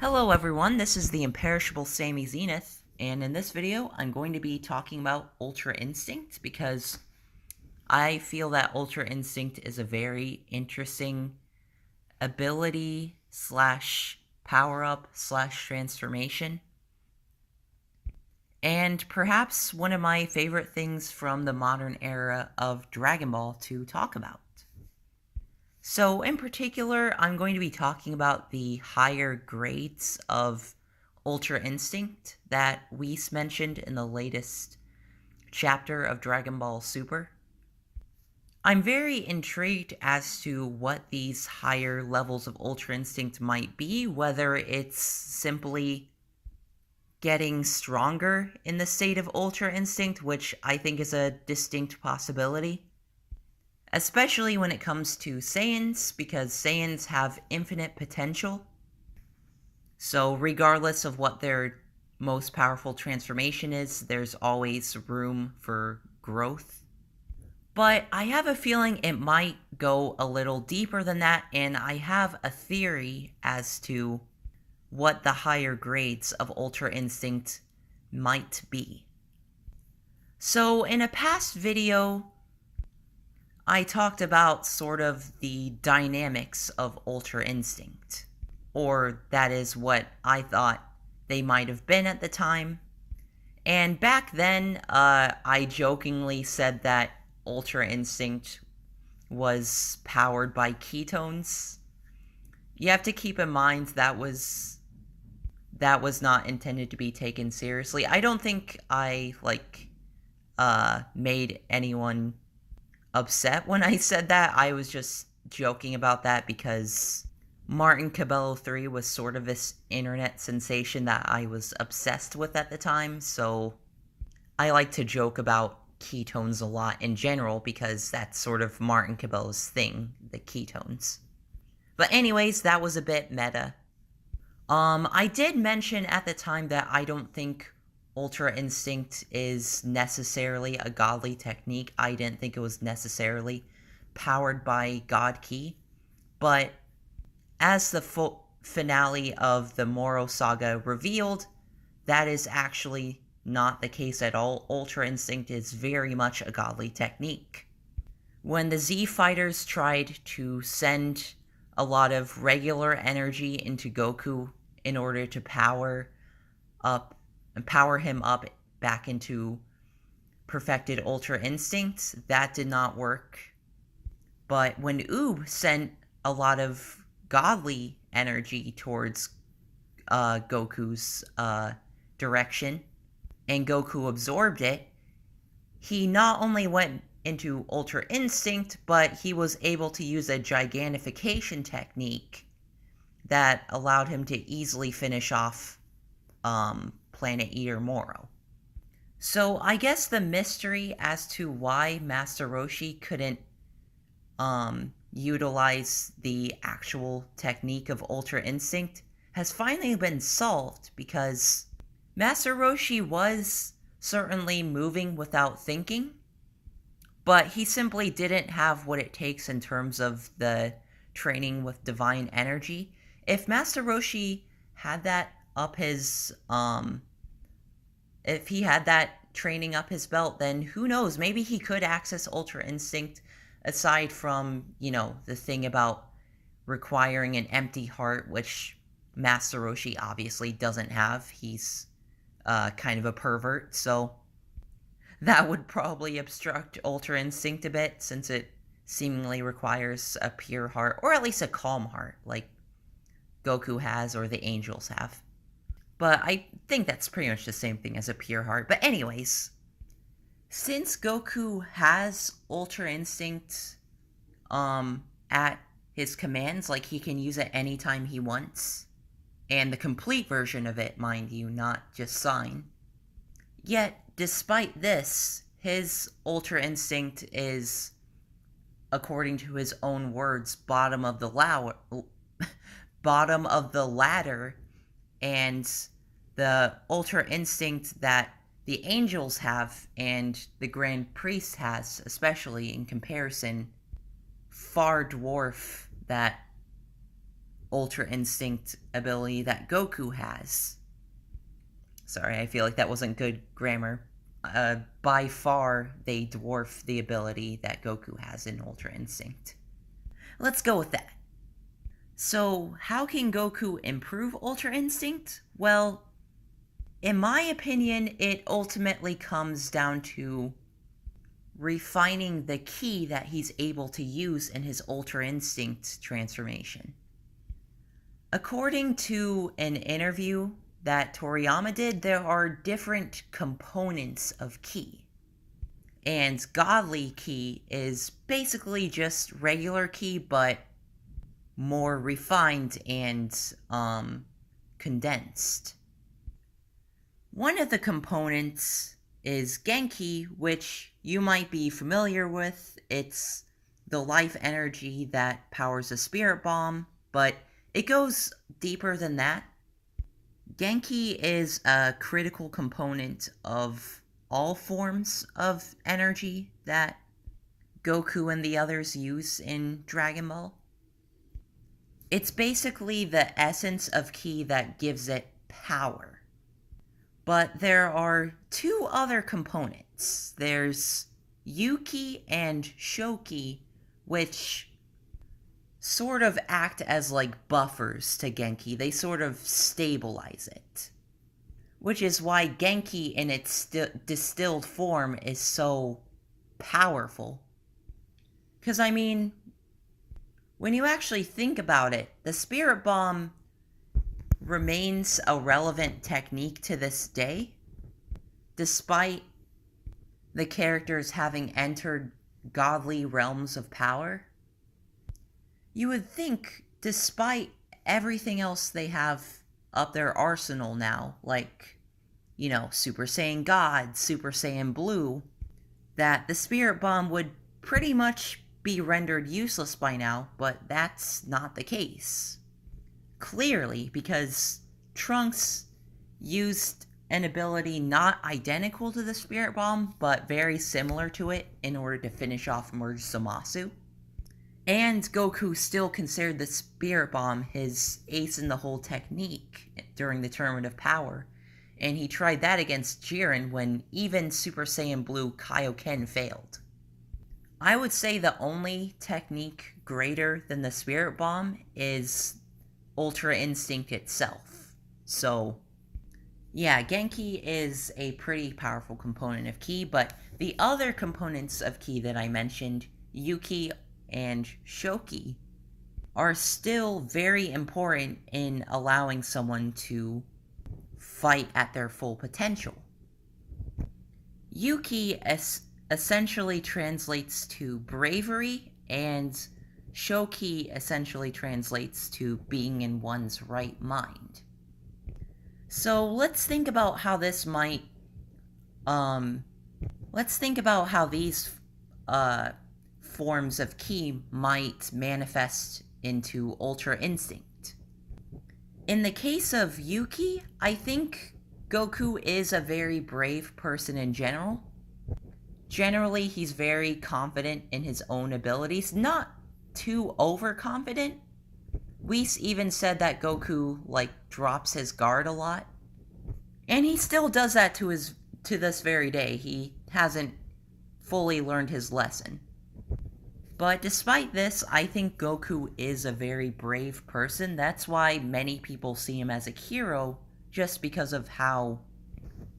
Hello everyone, this is the imperishable Sammy Zenith, and in this video I'm going to be talking about Ultra Instinct because I feel that Ultra Instinct is a very interesting ability slash power up slash transformation, and perhaps one of my favorite things from the modern era of Dragon Ball to talk about. So, in particular, I'm going to be talking about the higher grades of Ultra Instinct that Whis mentioned in the latest chapter of Dragon Ball Super. I'm very intrigued as to what these higher levels of Ultra Instinct might be, whether it's simply getting stronger in the state of Ultra Instinct, which I think is a distinct possibility. Especially when it comes to Saiyans, because Saiyans have infinite potential. So, regardless of what their most powerful transformation is, there's always room for growth. But I have a feeling it might go a little deeper than that, and I have a theory as to what the higher grades of Ultra Instinct might be. So, in a past video, I talked about sort of the dynamics of Ultra Instinct. Or that is what I thought they might have been at the time. And back then, I jokingly said that Ultra Instinct was powered by ketones. You have to keep in mind that was not intended to be taken seriously. I don't think I made anyone upset when I said that. I was just joking about that because Martin Cabello 3 was sort of this internet sensation that I was obsessed with at the time, so I like to joke about ketones a lot in general because that's sort of Martin Cabello's thing, the ketones. But anyways, that was a bit meta. I did mention at the time that I don't think Ultra Instinct is necessarily a godly technique. I didn't think it was necessarily powered by God Ki. But as the finale of the Moro saga revealed, that is actually not the case at all. Ultra Instinct is very much a godly technique. When the Z fighters tried to send a lot of regular energy into Goku in order to power him up back into perfected Ultra Instinct, that did not work. But when Oob sent a lot of godly energy towards Goku's direction, and Goku absorbed it, he not only went into Ultra Instinct, but he was able to use a gigantification technique that allowed him to easily finish off Planet Eater Moro. So I guess the mystery as to why Master Roshi couldn't utilize the actual technique of Ultra Instinct has finally been solved, because Master Roshi was certainly moving without thinking, but he simply didn't have what it takes in terms of the training with divine energy. If Master Roshi had that up his if he had that training up his belt, then who knows, maybe he could access Ultra Instinct, aside from, the thing about requiring an empty heart, which Master Roshi obviously doesn't have. He's kind of a pervert, so that would probably obstruct Ultra Instinct a bit, since it seemingly requires a pure heart, or at least a calm heart, like Goku has or the angels have. But I think that's pretty much the same thing as a pure heart. But anyways, since Goku has Ultra Instinct at his commands, like he can use it anytime he wants, and the complete version of it, mind you, not just Sign. Yet, despite this, his Ultra Instinct is, according to his own words, bottom of the ladder, and the Ultra Instinct that the angels have and the Grand Priest has, especially in comparison, far dwarf that Ultra Instinct ability that Goku has. Sorry, I feel like that wasn't good grammar. By far, they dwarf the ability that Goku has in Ultra Instinct. Let's go with that. So, how can Goku improve Ultra Instinct? Well, in my opinion, it ultimately comes down to refining the ki that he's able to use in his Ultra Instinct transformation. According to an interview that Toriyama did, there are different components of ki. And godly ki is basically just regular ki, but more refined and condensed. One of the components is Genki, which you might be familiar with. It's the life energy that powers a spirit bomb, but it goes deeper than that. Genki is a critical component of all forms of energy that Goku and the others use in Dragon Ball. It's basically the essence of ki that gives it power. But there are two other components. There's Yuki and Shoki, which sort of act as like buffers to Genki. They sort of stabilize it. Which is why Genki in its distilled form is so powerful. Because, I mean, when you actually think about it, the Spirit Bomb remains a relevant technique to this day, despite the characters having entered godly realms of power. You would think, despite everything else they have up their arsenal now, like, you know, Super Saiyan God, Super Saiyan Blue, that the Spirit Bomb would pretty much be rendered useless by now, but that's not the case. Clearly, because Trunks used an ability not identical to the Spirit Bomb, but very similar to it in order to finish off Merge Zamasu. And Goku still considered the Spirit Bomb his ace-in-the-hole technique during the Tournament of Power, and he tried that against Jiren when even Super Saiyan Blue Kaioken failed. I would say the only technique greater than the Spirit Bomb is Ultra Instinct itself. So, yeah, Genki is a pretty powerful component of ki, but the other components of ki that I mentioned, Yuki and Shoki, are still very important in allowing someone to fight at their full potential. Yuki essentially translates to bravery, and Shoki essentially translates to being in one's right mind. So let's think about how this might, let's think about how these, forms of ki might manifest into Ultra Instinct. In the case of Yuki, I think Goku is a very brave person in general. Generally, he's very confident in his own abilities, not too overconfident. Whis even said that Goku, like, drops his guard a lot. And he still does that to this very day. He hasn't fully learned his lesson. But despite this, I think Goku is a very brave person. That's why many people see him as a hero, just because of how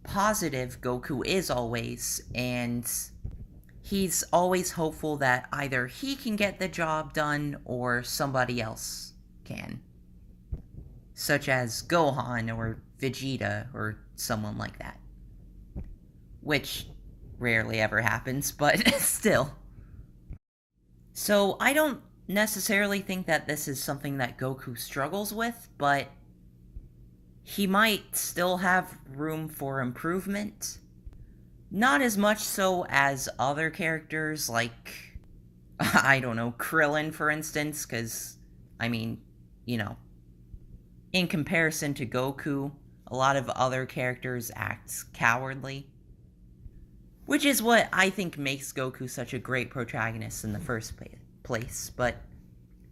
positive Goku is always, and he's always hopeful that either he can get the job done or somebody else can. Such as Gohan or Vegeta or someone like that. Which rarely ever happens, but still. So I don't necessarily think that this is something that Goku struggles with, but he might still have room for improvement. Not as much so as other characters like, I don't know, Krillin, for instance, because, I mean, you know, in comparison to Goku, a lot of other characters act cowardly. Which is what I think makes Goku such a great protagonist in the first place. But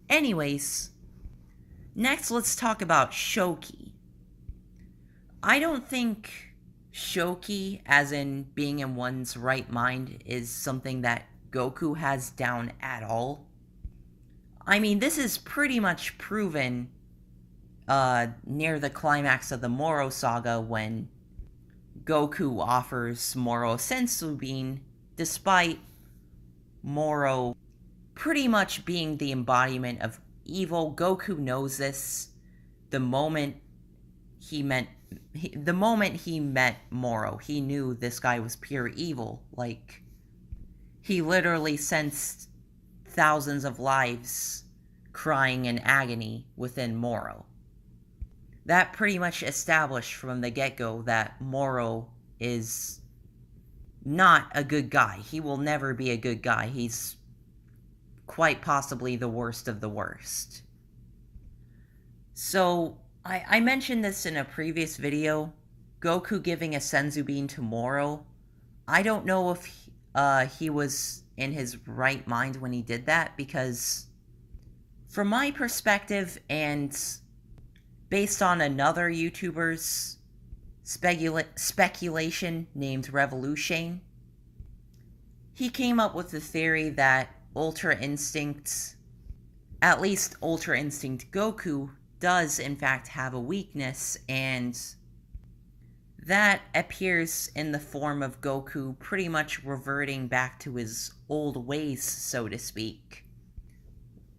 anyways, Next, let's talk about Shoki. I don't think Shoki, as in being in one's right mind, is something that Goku has down at all. I mean, this is pretty much proven near the climax of the Moro saga when Goku offers Moro Senzu Bean, despite Moro pretty much being the embodiment of evil. Goku knows this the moment he met Moro. He knew this guy was pure evil. Like, he literally sensed thousands of lives crying in agony within Moro. That pretty much established from the get-go that Moro is not a good guy. He will never be a good guy. He's quite possibly the worst of the worst. So, I mentioned this in a previous video. Goku giving a Senzu Bean to Moro. I don't know if he was in his right mind when he did that, because from my perspective, and based on another YouTuber's speculation named Revolution, he came up with the theory that Ultra Instinct, at least Ultra Instinct Goku, does in fact have a weakness, and that appears in the form of Goku pretty much reverting back to his old ways, so to speak.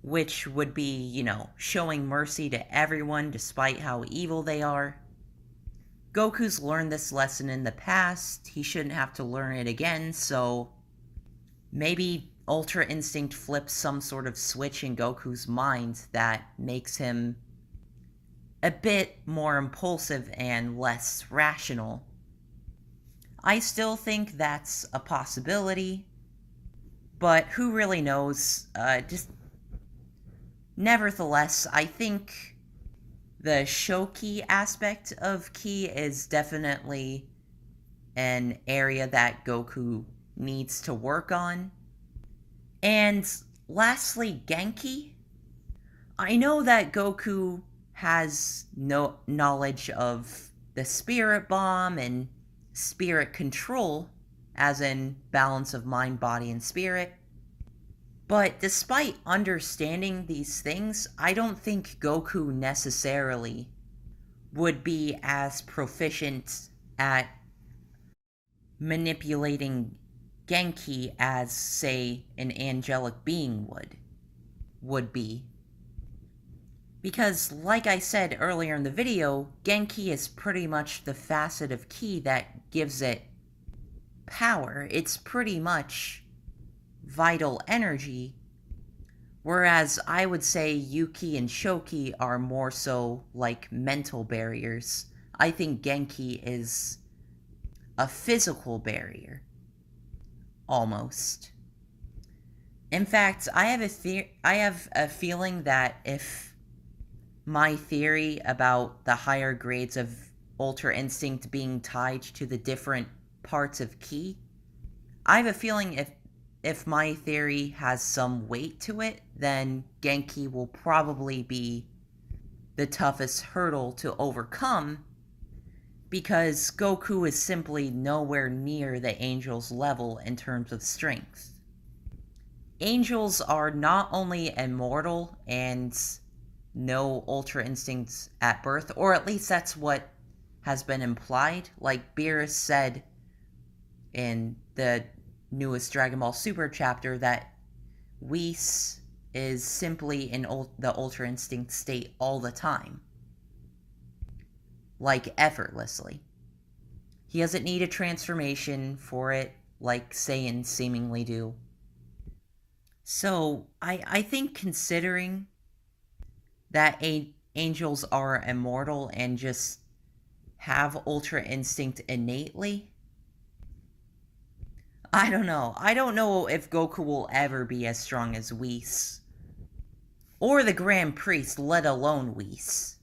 Which would be, showing mercy to everyone despite how evil they are. Goku's learned this lesson in the past. He shouldn't have to learn it again, so maybe Ultra Instinct flips some sort of switch in Goku's mind that makes him a bit more impulsive and less rational. I still think that's a possibility, but who really knows? Nevertheless, I think the Shoki aspect of Ki is definitely an area that Goku needs to work on. And lastly, Genki. I know that Goku has no knowledge of the Spirit Bomb and Spirit Control, as in balance of mind, body, and spirit. But despite understanding these things, I don't think Goku necessarily would be as proficient at manipulating Genki as, say, an angelic being would be. Because, like I said earlier in the video, Genki is pretty much the facet of Ki that gives it power. It's pretty much vital energy, whereas I would say Yuki and Shoki are more so like mental barriers. I think Genki is a physical barrier, almost. In fact, I have a feeling that if my theory about the higher grades of Ultra Instinct being tied to the different parts of Ki, I have a feeling if my theory has some weight to it, then Genki will probably be the toughest hurdle to overcome, because Goku is simply nowhere near the Angel's level in terms of strength. Angels are not only immortal and no Ultra Instincts at birth, or at least that's what has been implied. Like Beerus said in the newest Dragon Ball Super chapter, that Whis is simply in the Ultra Instinct state all the time. Like, effortlessly. He doesn't need a transformation for it, like Saiyans seemingly do. So, I think considering that angels are immortal and just have Ultra Instinct innately, I don't know. I don't know if Goku will ever be as strong as Whis. Or the Grand Priest, let alone Whis.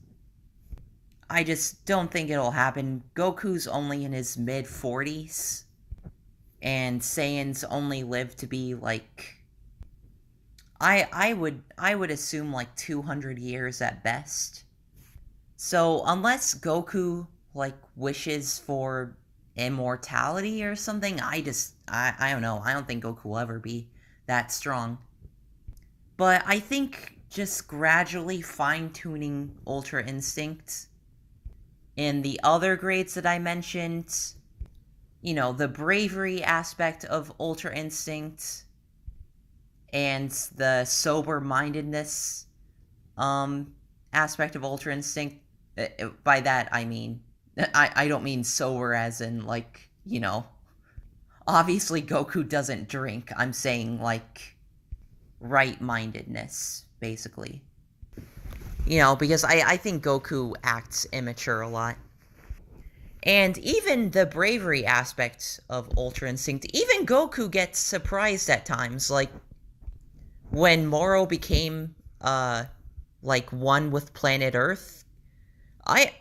I just don't think it'll happen. Goku's only in his mid-40s. And Saiyans only live to be, like, I would assume like 200 years at best. So unless Goku like wishes for immortality or something, I don't know. I don't think Goku will ever be that strong. But I think just gradually fine-tuning Ultra Instinct in the other grades that I mentioned, the bravery aspect of Ultra Instinct and the sober-mindedness aspect of Ultra Instinct. By that, I mean, I don't mean sober as in, like, obviously Goku doesn't drink. I'm saying, like, right-mindedness, basically. Because I think Goku acts immature a lot. And even the bravery aspect of Ultra Instinct, even Goku gets surprised at times. Like, when Moro became, one with planet Earth, I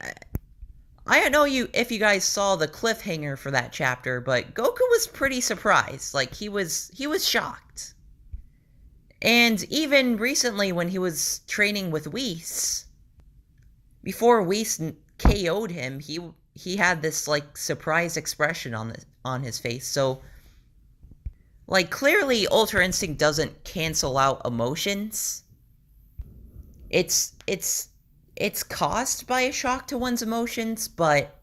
don't know if you guys saw the cliffhanger for that chapter, but Goku was pretty surprised. Like, he was shocked. And even recently when he was training with Whis, before Whis KO'd him, he had this, like, surprise expression on his face. So, like, clearly Ultra Instinct doesn't cancel out emotions. It's caused by a shock to one's emotions, but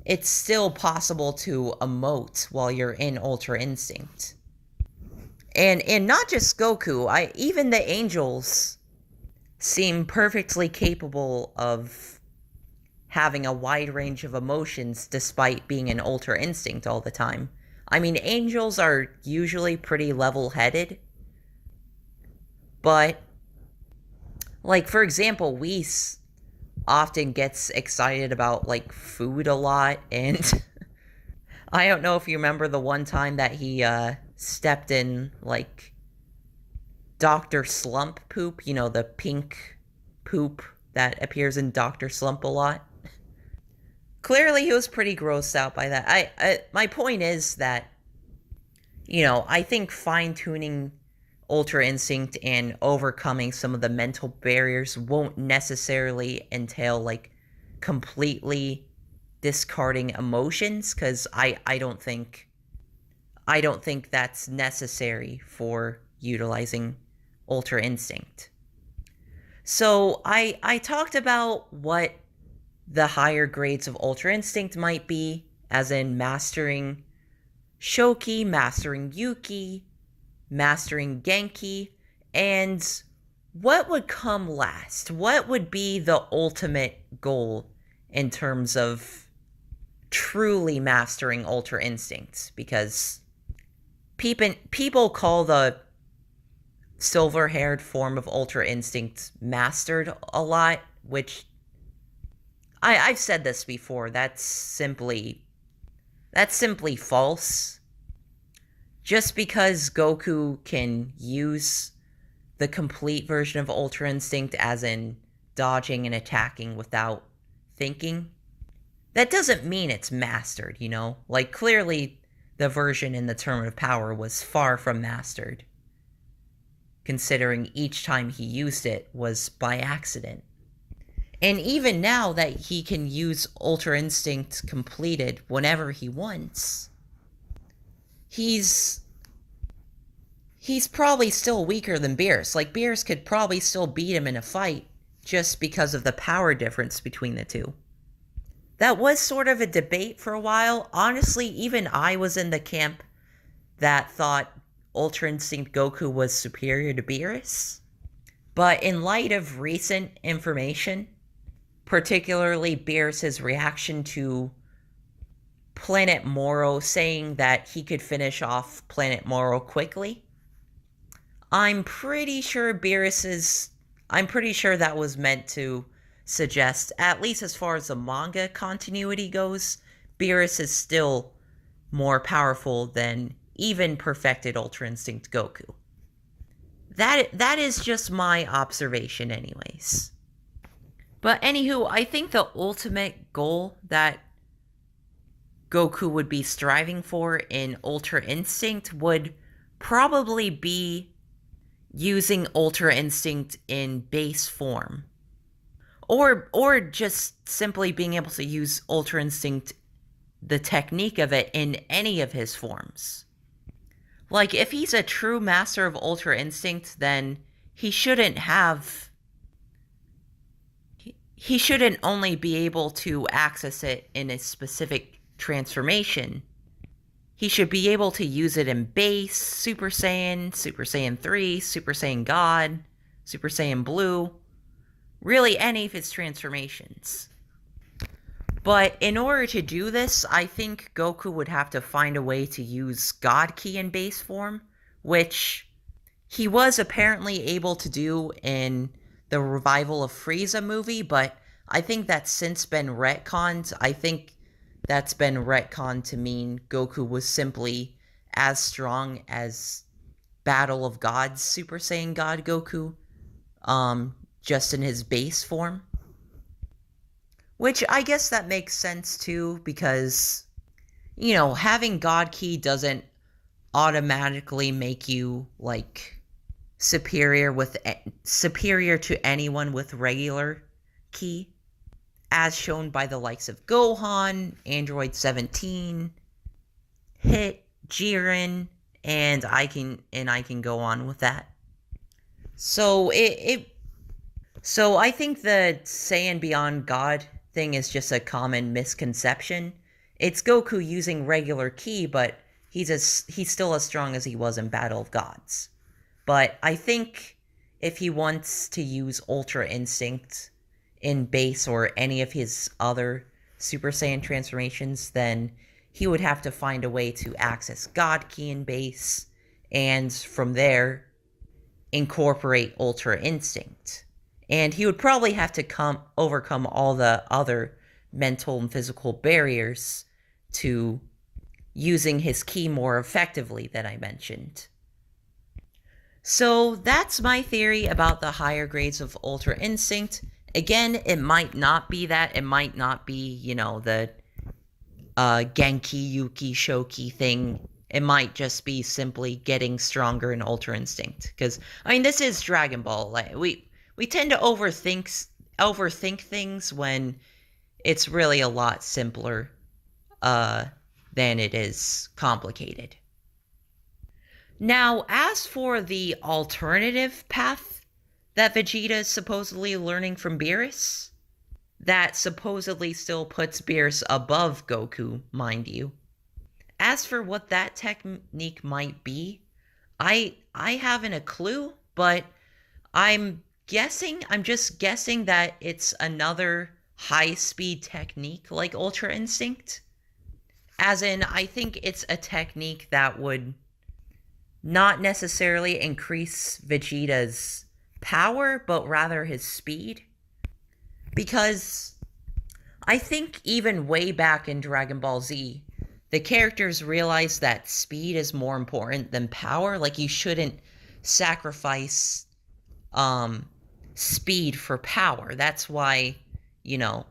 it's still possible to emote while you're in Ultra Instinct. And not just Goku, even the angels seem perfectly capable of having a wide range of emotions despite being in Ultra Instinct all the time. I mean, angels are usually pretty level-headed, but, like, for example, Whis often gets excited about, like, food a lot, and I don't know if you remember the one time that he, stepped in, like, Dr. Slump poop, the pink poop that appears in Dr. Slump a lot. Clearly he was pretty grossed out by that. My point is that, I think fine-tuning Ultra Instinct and overcoming some of the mental barriers won't necessarily entail, like, completely discarding emotions, because I don't think that's necessary for utilizing Ultra Instinct. So I talked about what the higher grades of Ultra Instinct might be, as in mastering Shoki, mastering Yuki, mastering Genki, and what would come last? What would be the ultimate goal in terms of truly mastering Ultra Instinct? Because people call the silver-haired form of Ultra Instinct mastered a lot, which I've said this before. That's simply false. Just because Goku can use the complete version of Ultra Instinct, as in dodging and attacking without thinking, that doesn't mean it's mastered, Like, clearly the version in the Tournament of Power was far from mastered, considering each time he used it was by accident. And even now that he can use Ultra Instinct completed whenever he wants, he's probably still weaker than Beerus. Like, Beerus could probably still beat him in a fight just because of the power difference between the two. That was sort of a debate for a while. Honestly, even I was in the camp that thought Ultra Instinct Goku was superior to Beerus. But in light of recent information, particularly Beerus' reaction to Planet Moro saying that he could finish off Planet Moro quickly, I'm pretty sure that was meant to suggest, at least as far as the manga continuity goes, Beerus is still more powerful than even perfected Ultra Instinct Goku. That is just my observation anyways. But anywho, I think the ultimate goal that Goku would be striving for in Ultra Instinct would probably be, using Ultra Instinct in base form. Or just simply being able to use Ultra Instinct, the technique of it, in any of his forms. Like, if he's a true master of Ultra Instinct, then he shouldn't have... He shouldn't only be able to access it in a specific transformation. He should be able to use it in base, Super Saiyan 3, Super Saiyan God, Super Saiyan Blue, really any of his transformations. But in order to do this, I think Goku would have to find a way to use God Ki in base form, which he was apparently able to do in the Revival of Frieza movie, but I think that's since been retconned. I think that's been retconned to mean Goku was simply as strong as Battle of Gods Super Saiyan God Goku, just in his base form. Which I guess that makes sense too, because, you know, having God Ki doesn't automatically make you, like, superior to anyone with regular Ki, as shown by the likes of Gohan, Android 17, Hit, Jiren, and I can go on with that. So so I think the Saiyan Beyond God thing is just a common misconception. It's Goku using regular Ki, but he's still as strong as he was in Battle of Gods. But I think if he wants to use Ultra Instinct in base or any of his other Super Saiyan transformations, then he would have to find a way to access God Ki in base, and from there, incorporate Ultra Instinct. And he would probably have to overcome all the other mental and physical barriers to using his Ki more effectively that I mentioned. So that's my theory about the higher grades of Ultra Instinct. Again, it might not be that. It might not be, you know, the Genki, Yuki, Shoki thing. It might just be simply getting stronger in Ultra Instinct. Because, I mean, this is Dragon Ball. Like, we tend to overthink things when it's really a lot simpler than it is complicated. Now, as for the alternative path that Vegeta is supposedly learning from Beerus, that supposedly still puts Beerus above Goku, mind you. As for what that technique might be, I haven't a clue, but I'm just guessing that it's another high-speed technique like Ultra Instinct. As in, I think it's a technique that would not necessarily increase Vegeta's power, but rather his speed. Because I think even way back in Dragon Ball Z, the characters realized that speed is more important than power. Like, you shouldn't sacrifice speed for power. That's why, you know,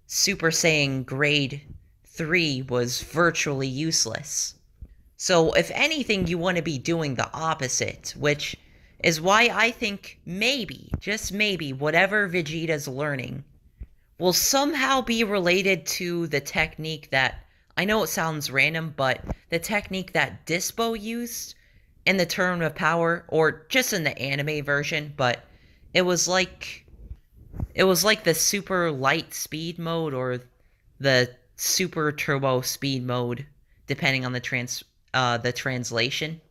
Super Saiyan Grade 3 was virtually useless. So, if anything, you want to be doing the opposite, which is why I think maybe, just maybe, whatever Vegeta's learning will somehow be related to the technique that, I know it sounds random, but the technique that Dispo used in the Tournament of Power, or just in the anime version, but it was like the super light speed mode or the super turbo speed mode, depending on the translation.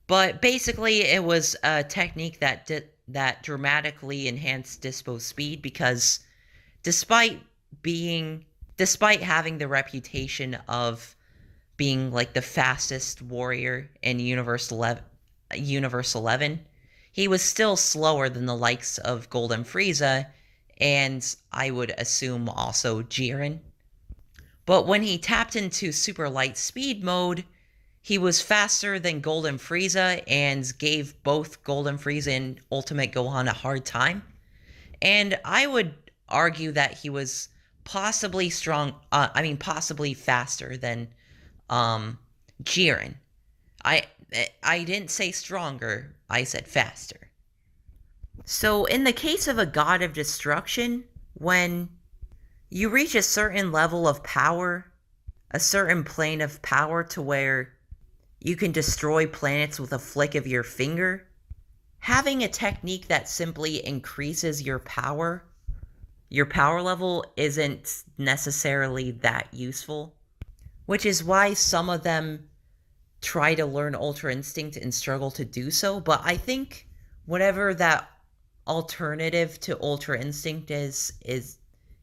But basically, it was a technique that dramatically enhanced Dispo's speed, because despite having the reputation of being like the fastest warrior in Universe 11, he was still slower than the likes of Golden Frieza, and I would assume also Jiren. But when he tapped into super light speed mode, he was faster than Golden Frieza and gave both Golden Frieza and Ultimate Gohan a hard time. And I would argue that he was possibly possibly faster than Jiren. I didn't say stronger, I said faster. So, in the case of a god of destruction, when you reach a certain level of power, a certain plane of power to where you can destroy planets with a flick of your finger, having a technique that simply increases your power level isn't necessarily that useful, which is why some of them try to learn Ultra Instinct and struggle to do so. But I think whatever that alternative to Ultra Instinct is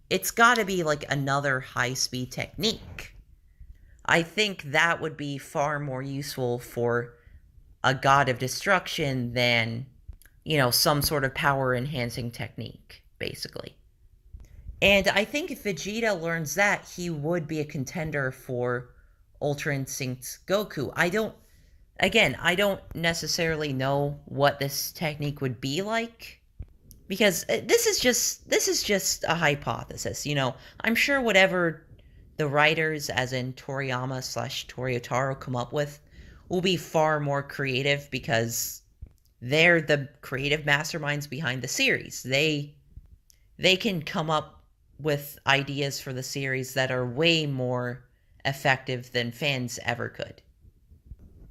it's got to be like another high-speed technique. I think that would be far more useful for a god of destruction than, some sort of power-enhancing technique, basically. And I think if Vegeta learns that, he would be a contender for Ultra Instinct Goku. I don't necessarily know what this technique would be like, because this is just a hypothesis. I'm sure whatever the writers, as in Toriyama / Toryotaro, come up with will be far more creative, because they're the creative masterminds behind the series. They can come up with ideas for the series that are way more effective than fans ever could,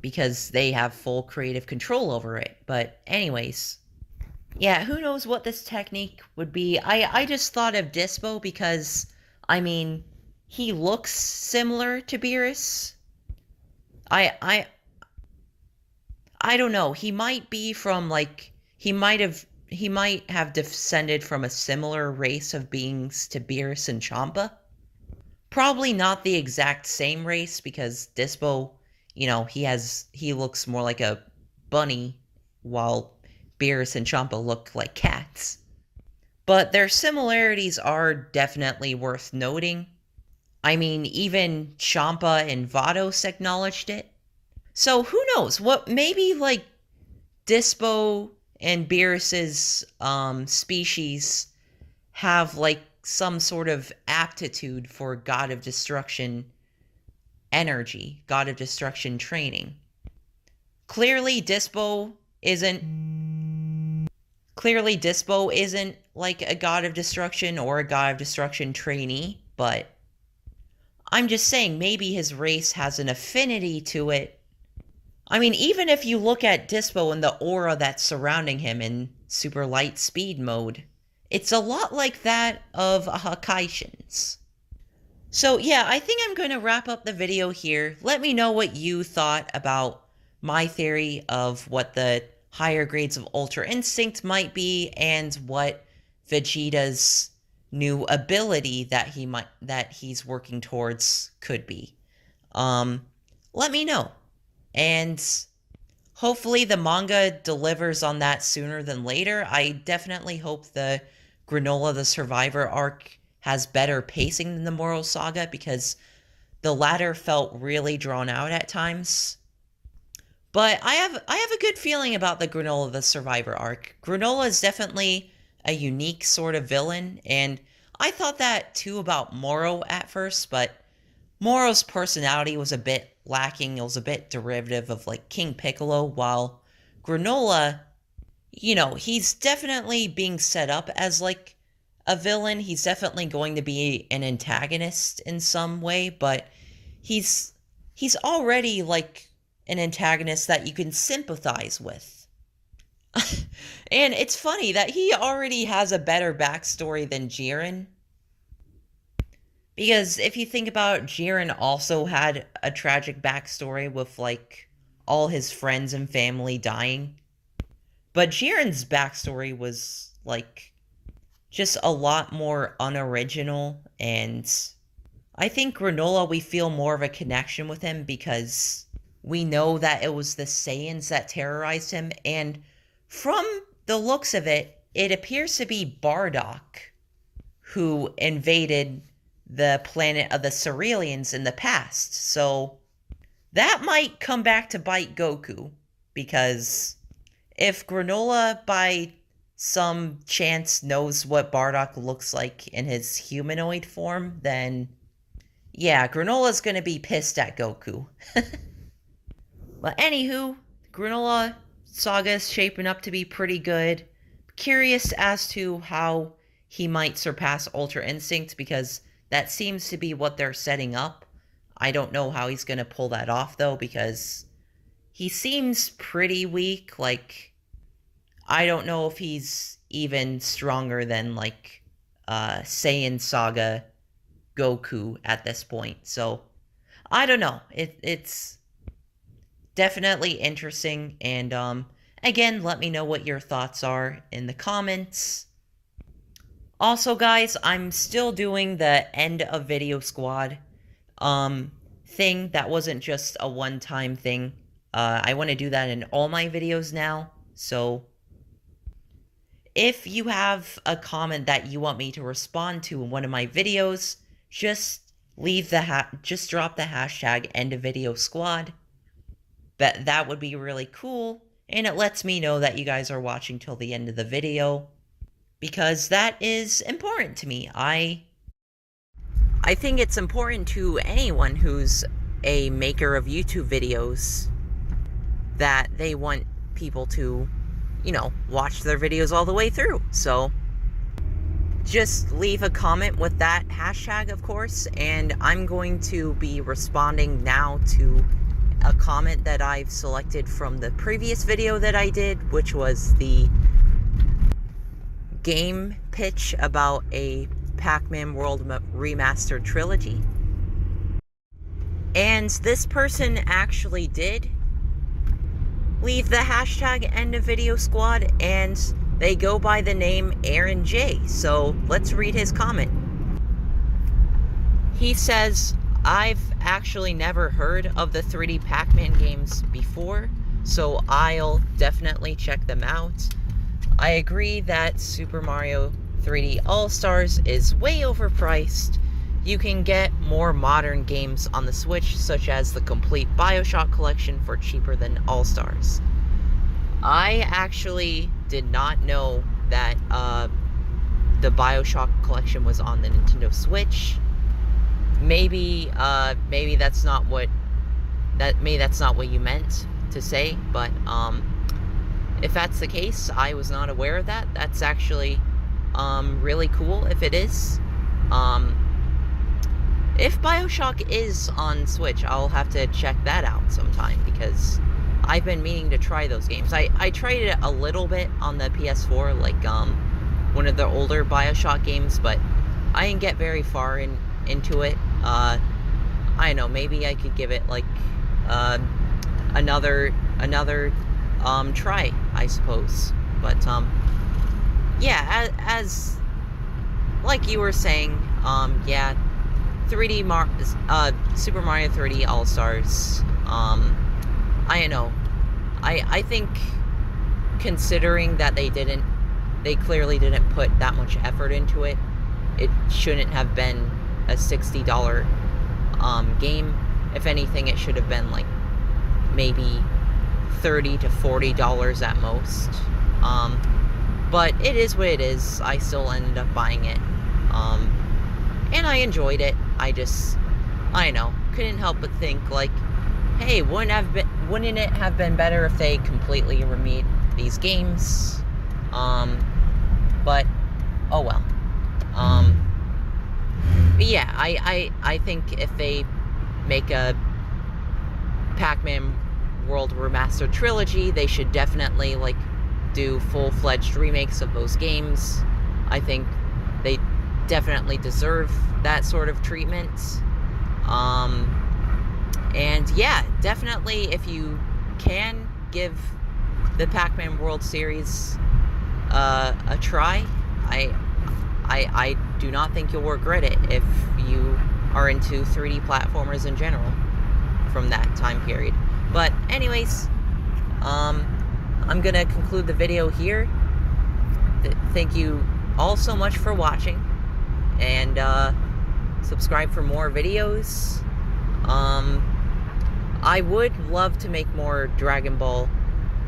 because they have full creative control over it. But anyways, yeah, who knows what this technique would be. I just thought of Dispo because, he looks similar to Beerus. I don't know. He might be from, he might have descended from a similar race of beings to Beerus and Champa. Probably not the exact same race, because Dispo, he looks more like a bunny, while Beerus and Champa look like cats. But their similarities are definitely worth noting. Even Champa and Vados acknowledged it. So who knows? Maybe Dispo and Beerus's species have some sort of aptitude for God of Destruction energy, God of Destruction training. Clearly Dispo isn't like a God of Destruction or a God of Destruction trainee, but I'm just saying maybe his race has an affinity to it. Even if you look at Dispo and the aura that's surrounding him in super light speed mode, it's a lot like that of a Hakaishin's. So yeah, I think I'm going to wrap up the video here. Let me know what you thought about my theory of what the higher grades of Ultra Instinct might be, and what Vegeta's new ability that he's working towards could be. Let me know. And hopefully the manga delivers on that sooner than later. I definitely hope the Granola the Survivor arc has better pacing than the Moro Saga, because the latter felt really drawn out at times. But I have a good feeling about the Granola the Survivor arc. Granola is definitely a unique sort of villain, and I thought that too about Moro at first, but Moro's personality was a bit lacking. It was a bit derivative of King Piccolo, while Granola, he's definitely being set up as a villain. He's definitely going to be an antagonist in some way, but he's already an antagonist that you can sympathize with. And it's funny that he already has a better backstory than Jiren. Because if you think about it, Jiren also had a tragic backstory with all his friends and family dying. But Jiren's backstory was just a lot more unoriginal, and I think Granola, we feel more of a connection with him because we know that it was the Saiyans that terrorized him, and from the looks of it, it appears to be Bardock who invaded the planet of the Cerealians in the past. So that might come back to bite Goku, because if Granola by some chance knows what Bardock looks like in his humanoid form, then yeah, Granola's gonna be pissed at Goku. But anywho, Granola Saga is shaping up to be pretty good. Curious as to how he might surpass Ultra Instinct, because that seems to be what they're setting up. I don't know how he's going to pull that off, though, because he seems pretty weak. Like, I don't know if he's even stronger than, like, Saiyan Saga Goku at this point. So, I don't know. It's definitely interesting. And, again, let me know what your thoughts are in the comments. Also, guys, I'm still doing the end of video squad thing. That wasn't just a one-time thing. I want to do that in all my videos now. So if you have a comment that you want me to respond to in one of my videos, just leave the just drop the hashtag end of video squad. That would be really cool, and it lets me know that you guys are watching till the end of the video, because that is important to me. I think it's important to anyone who's a maker of YouTube videos that they want people to, you know, watch their videos all the way through. So just leave a comment with that hashtag, of course, and I'm going to be responding now to a comment that I've selected from the previous video that I did, which was the game pitch about a Pac-Man World Remastered Trilogy. And this person actually did leave the hashtag end of video squad, and they go by the name Aaron J. So let's read his comment. He says, I've actually never heard of the 3D Pac-Man games before, so I'll definitely check them out. I agree that Super Mario 3D All-Stars is way overpriced. You can get more modern games on the Switch, such as the complete BioShock collection, for cheaper than All-Stars. I actually did not know that the BioShock collection was on the Nintendo Switch. Maybe that's not what you meant to say, but if that's the case, I was not aware of that. That's actually really cool if it is. If BioShock is on Switch, I'll have to check that out sometime, because I've been meaning to try those games. I tried it a little bit on the PS4, like one of the older BioShock games, but I didn't get very far into it. I don't know, maybe I could give it like another try, I suppose. But yeah, as like you were saying, yeah, Super Mario 3D All-Stars, I don't know, I think, considering that they clearly didn't put that much effort into it, it shouldn't have been a $60 game. If anything, it should have been like maybe $30 to $40 at most. But it is what it is. I still ended up buying it, and I enjoyed it. I don't know, couldn't help but think, like, hey, wouldn't it have been better if they completely remade these games? But oh well. But yeah, I think if they make a Pac-Man World Remastered Trilogy, they should definitely, like, do full-fledged remakes of those games. I think they definitely deserve that sort of treatment. And yeah, definitely, if you can, give the Pac-Man World series a try. I do not think you'll regret it if you are into 3D platformers in general from that time period. But anyways, I'm gonna conclude the video here. Thank you all so much for watching, and subscribe for more videos. I would love to make more Dragon Ball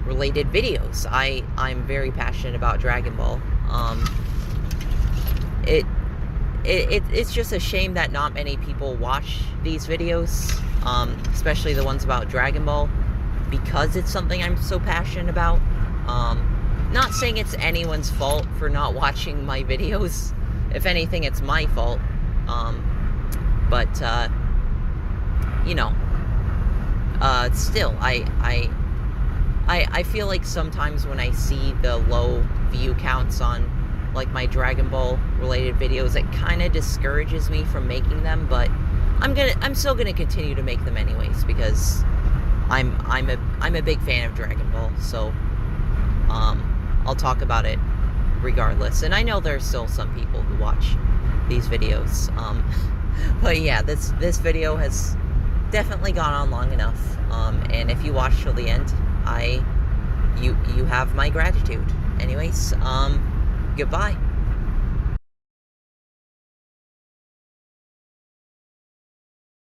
related videos. I'm very passionate about Dragon Ball. It's just a shame that not many people watch these videos, especially the ones about Dragon Ball. because it's something I'm so passionate about. Not saying it's anyone's fault for not watching my videos. If anything, it's my fault. But you know, still, I feel like sometimes when I see the low view counts on like my Dragon Ball related videos, it kind of discourages me from making them, but I'm still gonna continue to make them anyways, because I'm a big fan of Dragon Ball, so I'll talk about it regardless. And I know there's still some people who watch these videos, but yeah, this video has definitely gone on long enough, and if you watch till the end, you have my gratitude. Anyways, goodbye.